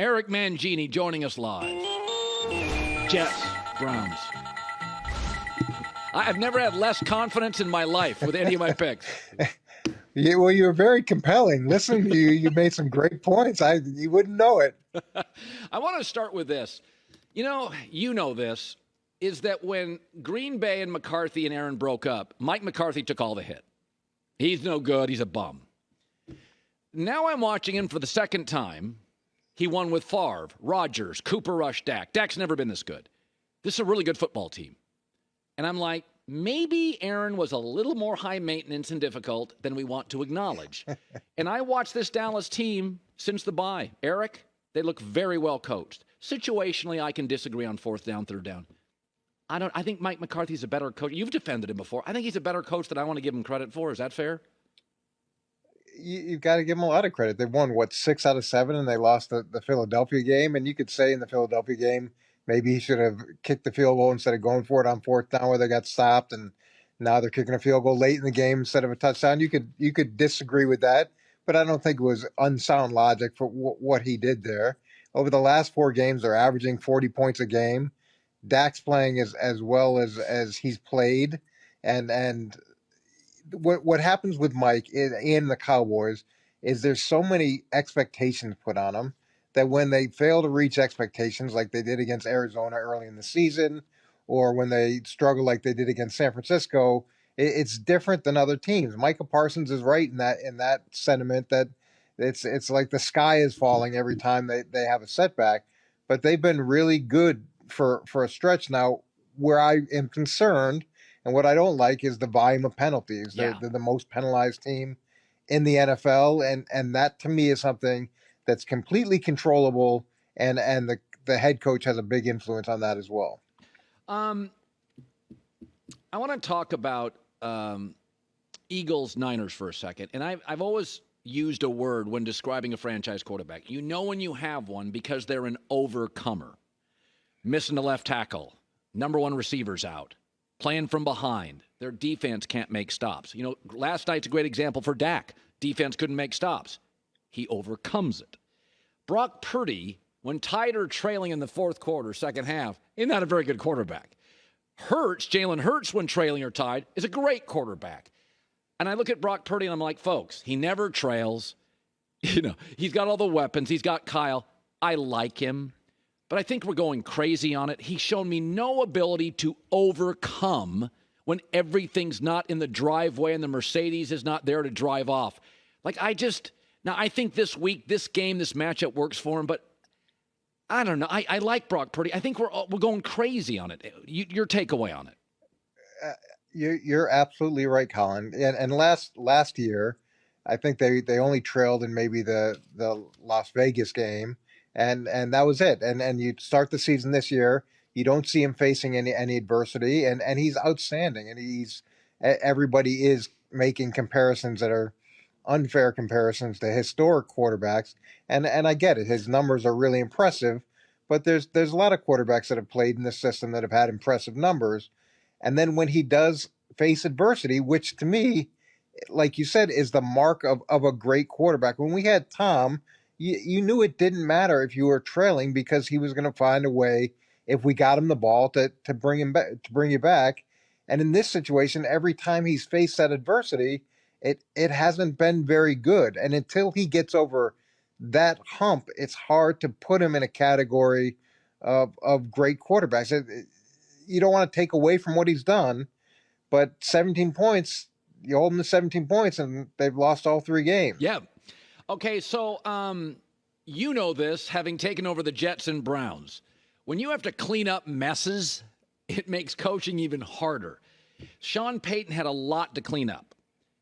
Eric Mangini joining us live. Jets, Browns. I've never had less confidence in my life with any of my picks. Yeah, well, you're very compelling. Listening to you, you made some great points. You wouldn't know it. I want to start with this. You know this, is that when Green Bay and McCarthy and Aaron broke up, Mike McCarthy took all the hit. He's no good. He's a bum. Now I'm watching him for the second time. He won with Favre, Rodgers, Cooper Rush, Dak. Dak's never been this good. This is a really good football team. And I'm like, maybe Aaron was a little more high maintenance and difficult than we want to acknowledge. And I watched this Dallas team since the bye. Eric, they look very well coached. Situationally, I can disagree on fourth down, third down. I think Mike McCarthy's a better coach. You've defended him before. I think he's a better coach than I want to give him credit for. Is that fair? You've got to give him a lot of credit. They won, 6 out of 7, and they lost the Philadelphia game. And you could say in the Philadelphia game, maybe he should have kicked the field goal instead of going for it on fourth down where they got stopped, and now they're kicking a field goal late in the game instead of a touchdown. You could disagree with that, but I don't think it was unsound logic for what he did there. Over the last 4 games, they're averaging 40 points a game. Dak's playing as well as he's played, and what happens with Mike in the Cowboys is there's so many expectations put on him that when they fail to reach expectations like they did against Arizona early in the season, or when they struggle like they did against San Francisco, it's different than other teams. Micah Parsons is right in that sentiment that it's like the sky is falling every time they have a setback. But they've been really good for a stretch now. Where I am concerned and what I don't like is the volume of penalties. Yeah. They're the most penalized team in the NFL, and that to me is something that's completely controllable, and the head coach has a big influence on that as well. I want to talk about Eagles-Niners for a second, and I've always used a word when describing a franchise quarterback. You know when you have one because they're an overcomer. Missing the left tackle, number one receiver's out, playing from behind. Their defense can't make stops. Last night's a great example for Dak. Defense couldn't make stops. He overcomes it. Brock Purdy, when tied or trailing in the fourth quarter, second half, isn't that a very good quarterback? Jalen Hurts, when trailing or tied, is a great quarterback. And I look at Brock Purdy and I'm like, folks, he never trails. He's got all the weapons. He's got Kyle. I like him. But I think we're going crazy on it. He's shown me no ability to overcome when everything's not in the driveway and the Mercedes is not there to drive off. Now I think this week, this game, this matchup works for him, but I don't know. I like Brock Purdy. I think we're going crazy on it. Your takeaway on it? You're absolutely right, Colin. And last year, I think they only trailed in maybe the Las Vegas game. And that was it. And you start the season this year, you don't see him facing any adversity, and he's outstanding. And everybody is making comparisons that are unfair comparisons to historic quarterbacks. And I get it. His numbers are really impressive, but there's a lot of quarterbacks that have played in this system that have had impressive numbers. And then when he does face adversity, which to me, like you said, is the mark of a great quarterback. When we had Tom, you knew it didn't matter if you were trailing because he was going to find a way, if we got him the ball, to bring him back, to bring you back. And in this situation, every time he's faced that adversity, it hasn't been very good. And until he gets over that hump, it's hard to put him in a category of great quarterbacks. You don't want to take away from what he's done, but 17 points, you hold him to 17 points, and they've lost all 3 games. Yeah. Okay, so you know this, having taken over the Jets and Browns. When you have to clean up messes, it makes coaching even harder. Sean Payton had a lot to clean up.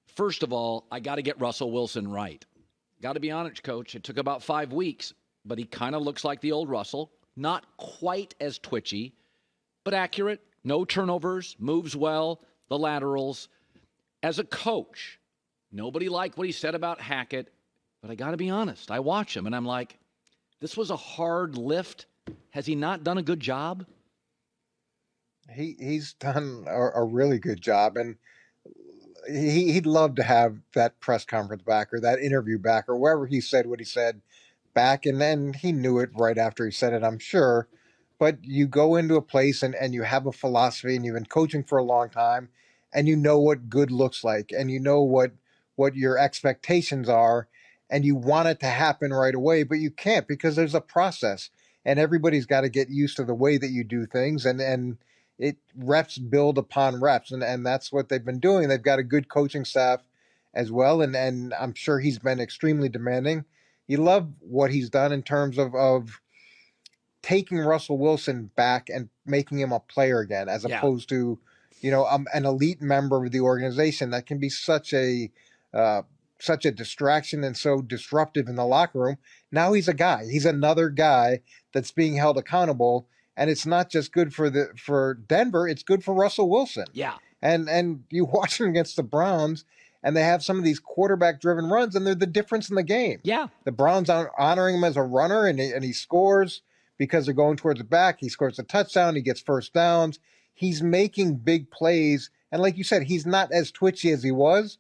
First of all, I got to get Russell Wilson right. Got to be honest, Coach. It took about 5 weeks, but he kind of looks like the old Russell. Not quite as twitchy, but accurate. No turnovers, moves well, the laterals. As a coach, nobody liked what he said about Hackett. But I got to be honest, I watch him, and I'm like, this was a hard lift. Has he not done a good job? He's done a really good job, and he'd love to have that press conference back or that interview back or wherever he said what he said back, and then he knew it right after he said it, I'm sure. But you go into a place and you have a philosophy and you've been coaching for a long time and you know what good looks like and you know what your expectations are and you want it to happen right away, but you can't because there's a process and everybody's got to get used to the way that you do things and it reps build upon reps and that's what they've been doing. They've got a good coaching staff as well and I'm sure he's been extremely demanding. You love what he's done in terms of taking Russell Wilson back and making him a player again, as Yeah. opposed to, an elite member of the organization that can be uh, such a distraction and so disruptive in the locker room. Now he's a guy. He's another guy that's being held accountable, and it's not just good for Denver. It's good for Russell Wilson. Yeah. And you watch him against the Browns, and they have some of these quarterback-driven runs, and they're the difference in the game. Yeah. The Browns are honoring him as a runner, and he scores because they're going towards the back. He scores a touchdown. He gets first downs. He's making big plays. And like you said, he's not as twitchy as he was.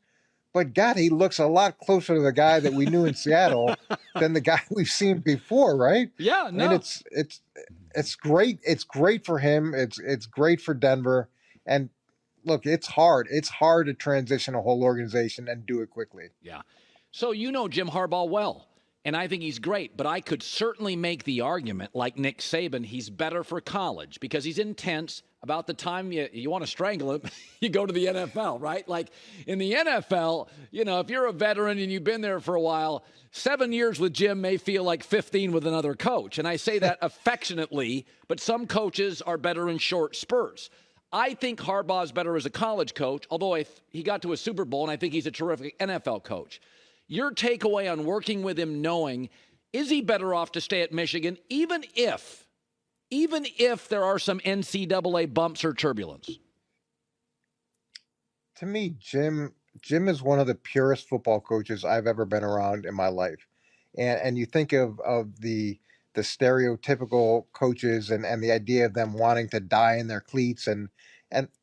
But, God, he looks a lot closer to the guy that we knew in Seattle than the guy we've seen before, right? Yeah, no. And it's great. It's great for him. It's great for Denver. And, look, it's hard. It's hard to transition a whole organization and do it quickly. Yeah. So you know Jim Harbaugh well. And I think he's great, but I could certainly make the argument, like Nick Saban, he's better for college because he's intense. About the time you want to strangle him, you go to the NFL, right? Like in the NFL, if you're a veteran and you've been there for a while, 7 years with Jim may feel like 15 with another coach. And I say that affectionately, but some coaches are better in short spurts. I think Harbaugh's better as a college coach, although he got to a Super Bowl, and I think he's a terrific NFL coach. Your takeaway on working with him knowing, is he better off to stay at Michigan, even if there are some NCAA bumps or turbulence? To me, Jim is one of the purest football coaches I've ever been around in my life. And you think of the stereotypical coaches and the idea of them wanting to die in their cleats and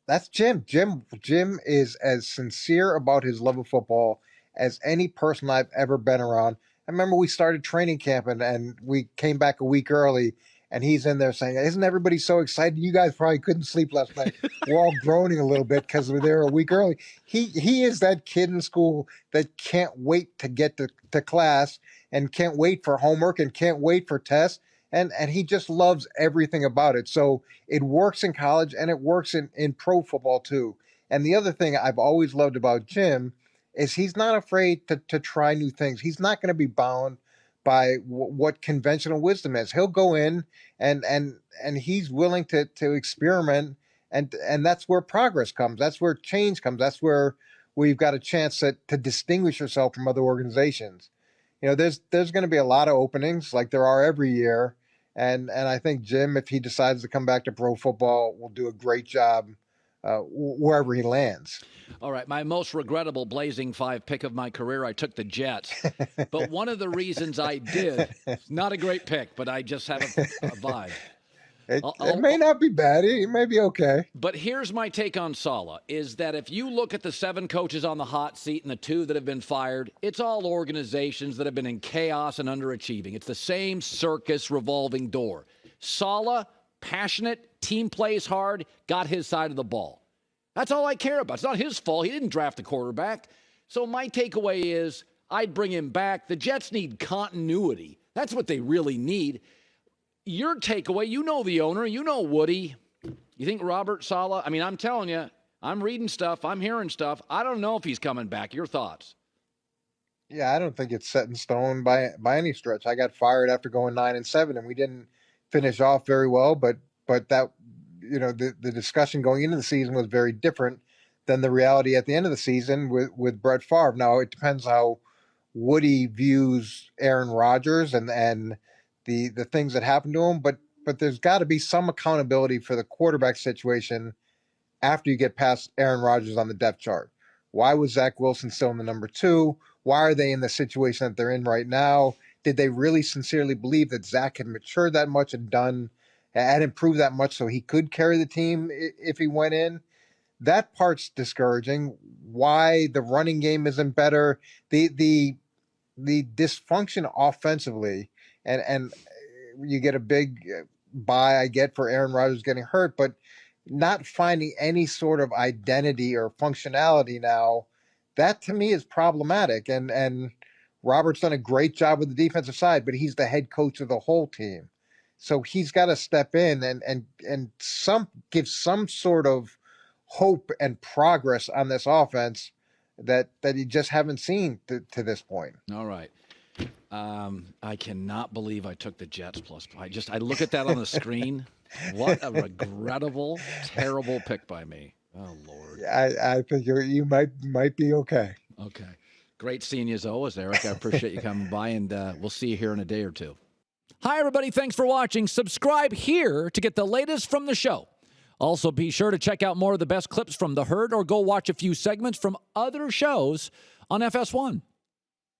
that's Jim. Jim is as sincere about his love of football as any person I've ever been around. I remember we started training camp and we came back a week early and he's in there saying, isn't everybody so excited? You guys probably couldn't sleep last night. We're all groaning a little bit because we're there a week early. He is that kid in school that can't wait to get to class and can't wait for homework and can't wait for tests. And he just loves everything about it. So it works in college and it works in pro football too. And the other thing I've always loved about Jim is he's not afraid to try new things. He's not going to be bound by what conventional wisdom is. He'll go in and he's willing to experiment, and that's where progress comes. That's where change comes. That's where you've got a chance to distinguish yourself from other organizations. There's going to be a lot of openings like there are every year, and I think Jim, if he decides to come back to pro football, will do a great job wherever he lands. All right, my most regrettable Blazing 5 pick of my career, I took the Jets. But one of the reasons I did, not a great pick, but I just have a vibe. It may not be bad. It may be okay. But here's my take on Saleh, is that if you look at the 7 coaches on the hot seat and the 2 that have been fired, it's all organizations that have been in chaos and underachieving. It's the same circus revolving door. Saleh, passionate, team plays hard, got his side of the ball. That's all I care about. It's not his fault. He didn't draft the quarterback. So my takeaway is I'd bring him back. The Jets need continuity. That's what they really need. Your takeaway, you know the owner, you know Woody. You think Robert Saleh? I mean, I'm telling you, I'm reading stuff, I'm hearing stuff. I don't know if he's coming back. Your thoughts? Yeah, I don't think it's set in stone by any stretch. I got fired after going 9-7, and we didn't finish off very well. But that, the discussion going into the season was very different than the reality at the end of the season with Brett Favre. Now it depends how Woody views Aaron Rodgers and the things that happened to him, but there's got to be some accountability for the quarterback situation after you get past Aaron Rodgers on the depth chart. Why was Zach Wilson still in the number 2? Why are they in the situation that they're in right now? Did they really sincerely believe that Zach had matured that much and improved that much so he could carry the team if he went in? That part's discouraging. Why the running game isn't better? The dysfunction offensively and you get a big buy, I get, for Aaron Rodgers getting hurt, but not finding any sort of identity or functionality now, that to me is problematic. And Robert's done a great job with the defensive side, but he's the head coach of the whole team. So he's got to step in and give some sort of hope and progress on this offense that you just haven't seen to this point. All right. I cannot believe I took the Jets plus. I look at that on the screen. What a regrettable, terrible pick by me. Oh, Lord. I think you might be okay. Okay. Great seeing you as always, Eric. I appreciate you coming by, and we'll see you here in a day or two. Hi, everybody. Thanks for watching. Subscribe here to get the latest from the show. Also, be sure to check out more of the best clips from The Herd or go watch a few segments from other shows on FS1.